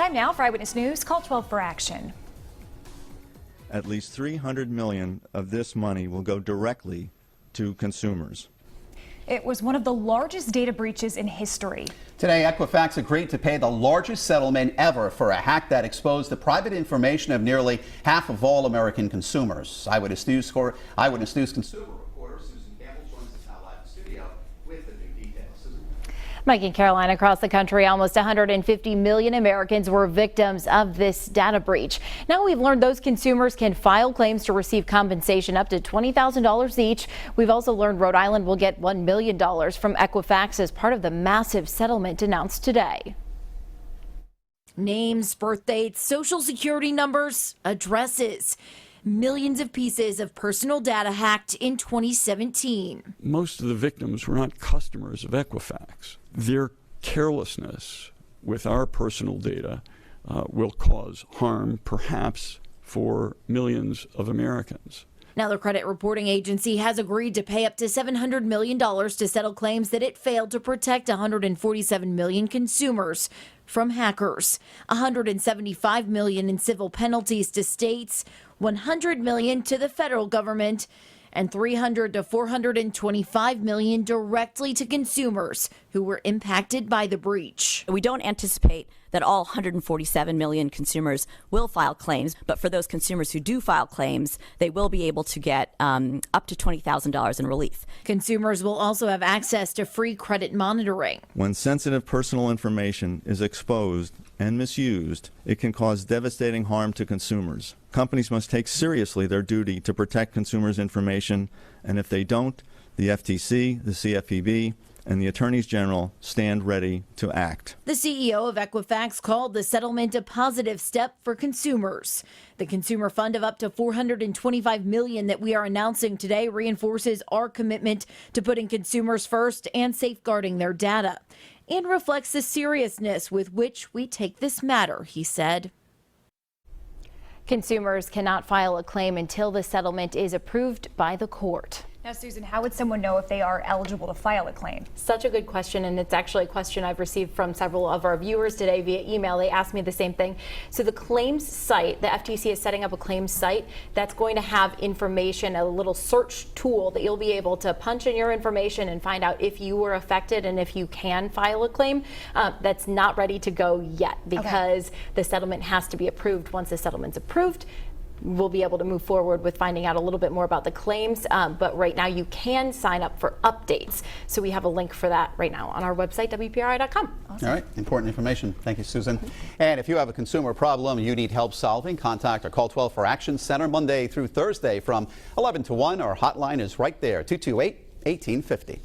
Time now for Eyewitness News. Call 12 for action. At least $300 million of this money will go directly to consumers. It was one of the largest data breaches in history. Today, Equifax agreed to pay the largest settlement ever for a hack that exposed the private information of nearly half of all American consumers. Eyewitness News consumer reporter Susan Campbell joins us now live in the studio with the new details. Susan. Mike and Caroline, across the country, almost 150 million Americans were victims of this data breach. Now we've learned those consumers can file claims to receive compensation up to $20,000 each. We've also learned Rhode Island will get $1 million from Equifax as part of the massive settlement announced today. Names, birth dates, social security numbers, addresses. Millions of pieces of personal data hacked in 2017. Most of the victims were not customers of Equifax. Their carelessness with our personal data will cause harm, perhaps, for millions of Americans. Now, the credit reporting agency has agreed to pay up to $700 million to settle claims that it failed to protect 147 million consumers from hackers. $175 million in civil penalties to states, $100 million to the federal government, and $300 to $425 million directly to consumers who were impacted by the breach. We don't anticipate that all 147 million consumers will file claims, but for those consumers who do file claims, they will be able to get up to $20,000 in relief. Consumers will also have access to free credit monitoring. When sensitive personal information is exposed and misused, it can cause devastating harm to consumers. Companies must take seriously their duty to protect consumers' information, and if they don't, the FTC, the CFPB, and the attorneys general stand ready to act. The CEO of Equifax called the settlement a positive step for consumers. The consumer fund of up to $425 million that we are announcing today reinforces our commitment to putting consumers first and safeguarding their data, and reflects the seriousness with which we take this matter, he said. Consumers cannot file a claim until the settlement is approved by the court. Now, Susan, how would someone know if they are eligible to file a claim? Such a good question, and it's actually a question I've received from several of our viewers today via email. They asked me the same thing. So the claims site, the FTC is setting up a claims site that's going to have information, a little search tool that you'll be able to punch in your information and find out if you were affected and if you can file a claim. That's not ready to go yet because the settlement has to be approved. Once the settlement's approved, we'll be able to move forward with finding out a little bit more about the claims, but right now you can sign up for updates. So we have a link for that right now on our website, WPRI.com. Awesome. All right, important information. Thank you, Susan. And if you have a consumer problem you need help solving, contact our Call 12 for Action Center Monday through Thursday from 11 to 1. Our hotline is right there, 228-1850.